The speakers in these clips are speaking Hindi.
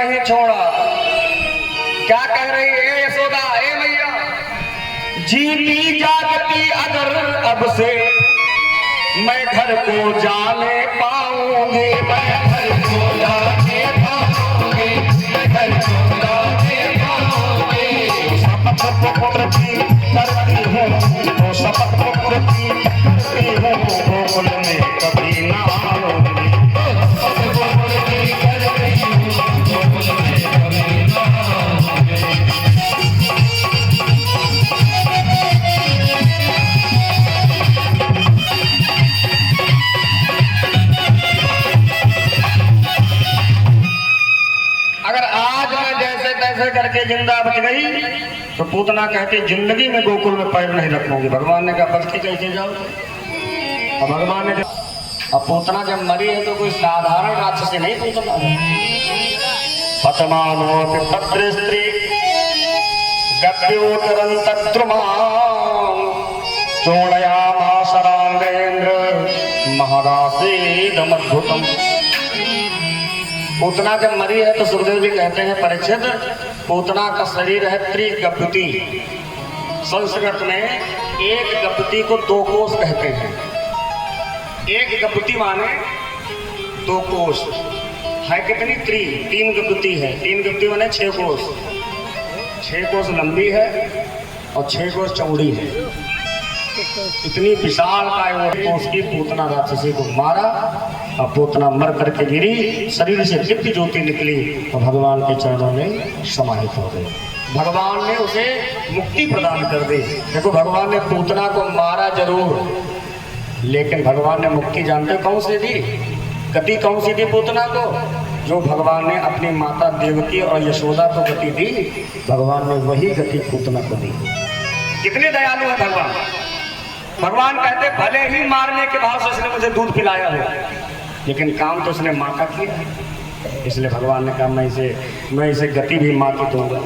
नहीं छोड़ा। क्या कह रही है यशोदा? ए मैया, जीती जागती अगर अब से मैं घर को जाने पाऊंगी, मैं घर को जाने पाऊंगी, मैं घर को जाने पाऊंगी। शपथ पूर्ति करती हूँ तो शपथ पूर्ति करती हूँ, गोकुल में कभी ना आऊंगी। अगर आज मैं जैसे तैसे करके जिंदा बच गई तो पूतना कहती जिंदगी में गोकुल में पैर नहीं रखूंगी। भगवान ने कहा बच के कैसे जाओ? अब भगवान ने अब पूतना जब मरी है तो कोई साधारण राक्षसी नहीं पूतना है। पतमानो पत्र स्त्री गप्योतरंतद्रुमां चोणयामासरांगेन्द्र महदासीदमद्भुतम्। पूतना जब मरी है तो सुखदेव जी कहते हैं परीक्षित, पूतना का शरीर है त्रिगप्युति। संस्कृत में एक गप्युति को दो कोष कहते हैं। एक गप्युति माने दो कोष है। कितनी? तीन गप्युति है। तीन गप्युति माने 6 कोष। 6 कोष लंबी है और 6 कोष चौड़ी है। इतनी विशाल काय कोष की पूतना राक्षसी को मारा और पूतना मर करके गिरी, शरीर से दिव्य ज्योति निकली और भगवान के चरणों में समाहित हो गई। भगवान ने उसे मुक्ति प्रदान कर दी। देखो, भगवान ने पूतना को मारा जरूर, लेकिन भगवान ने मुक्ति जानते कौन सी दी? गति कौन सी दी पूतना को? जो भगवान ने अपनी माता देवकी और यशोदा को गति दी, भगवान ने वही गति पूतना को दी। कितने दयालु है भगवान। भगवान कहते भले ही मारने के भाव से उसने मुझे दूध पिलाया हो, लेकिन काम तो उसने माँ का किया। इसलिए भगवान ने कहा मैं इसे गति भी माँ की दूंगा।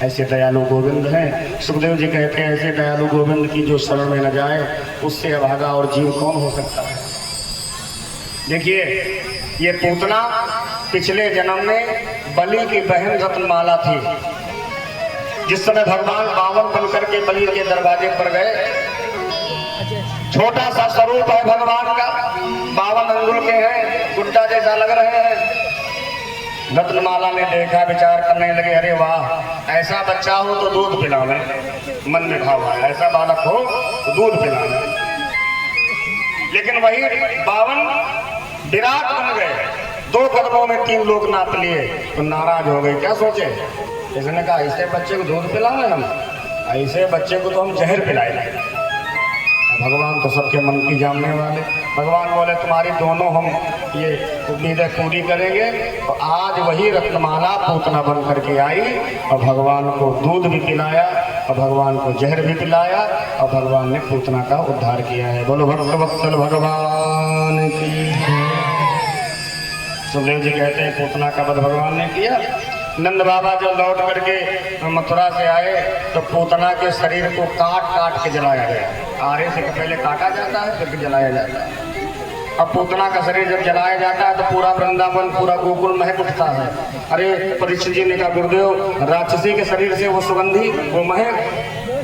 ऐसे दयालु गोविंद हैं। सुखदेव जी कहते हैं ऐसे दयालु गोविंद की जो शरण में न जाए उससे अभागा और जीव कौन हो सकता है। देखिए, ये पूतना पिछले जन्म में बलि की बहन रत्नमाला थी। जिस समय भगवान बावन बनकर के बलि के दरवाजे पर गए, छोटा सा स्वरूप है भगवान का, 52 अंगुल के हैं, गुड्डा जैसा लग रहे हैं। रत्नमाला ने देखा, विचार करने लगे, अरे वाह, ऐसा बच्चा हो तो दूध पिलावे। मन में भाव आया, ऐसा बालक हो तो दूध पिलावे। लेकिन वही 52 विराट बन गए। 2 कदमों में 3 लोग नाप लिए तो नाराज हो गए। क्या सोचे? इसने कहा ऐसे बच्चे को दूध पिलावे हम, ऐसे बच्चे को तो हम जहर पिलाए। भगवान तो सबके मन की जानने वाले। भगवान बोले तुम्हारी दोनों हम ये उम्मीदें पूरी करेंगे। तो आज वही रत्नमाला पूतना बन करके आई और भगवान को दूध भी पिलाया और भगवान को जहर भी पिलाया और भगवान ने पूतना का उद्धार किया है। बोलो भक्तवत्सल भगवान की। सुखदेव जी कहते हैं पूतना का वध भगवान ने किया। नंद बाबा जब लौट करके मथुरा से आए तो पूतना के शरीर को काट काट के जलाया गया। आरे से पहले काटा जाता है फिर जलाया जाता है। अब पूतना का शरीर जब जलाया जाता है तो पूरा वृंदावन, पूरा गोकुल महक उठता है। अरे परीक्षित जी ने कहा गुरुदेव, राक्षसी के शरीर से वो सुगंधी, वो महक।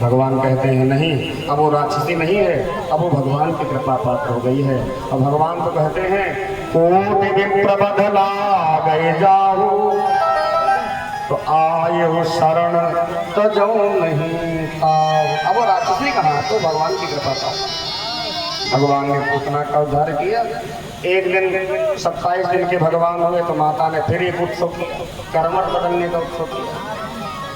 भगवान कहते हैं नहीं, अब वो राक्षसी नहीं है, अब वो भगवान की कृपा पात्र हो गई है। और भगवान को कहते हैं कोटि विप्रबध लागे जाहु, तो आये शरण तजौ नहीं आओ। अब वो राक्षसी कहाँ, तो भगवान की कृपा था। भगवान ने पूतना का उद्धार किया। एक दिन 27 दिन के भगवान हुए तो माता ने फिर एक उत्सव किया, कर्मठ बदलने का उत्सव किया।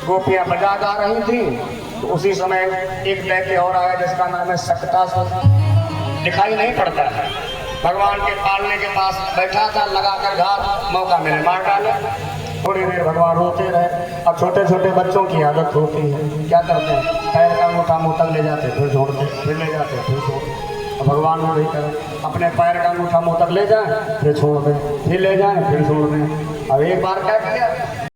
गोपियां बजा गा रही थी तो उसी समय एक दैत्य और आया जिसका नाम है सक्टासुर। दिखाई नहीं पड़ता है, भगवान के पालने के पास बैठा था, लगाकर घात, मौका मिले मार डाले। थोड़ी देर भगवान रोते रहे। अब छोटे छोटे बच्चों की आदत होती है, क्या करते हैं, पैर का अंगूठा मुंह तक ले जाते फिर छोड़ते, फिर ले जाते फिर छोड़ते। अब भगवान वो नहीं करें, अपने पैर का अंगूठा मुंह तक ले जाएं फिर छोड़ दें, फिर ले जाएं फिर छोड़ दें। अब एक बार क्या किया,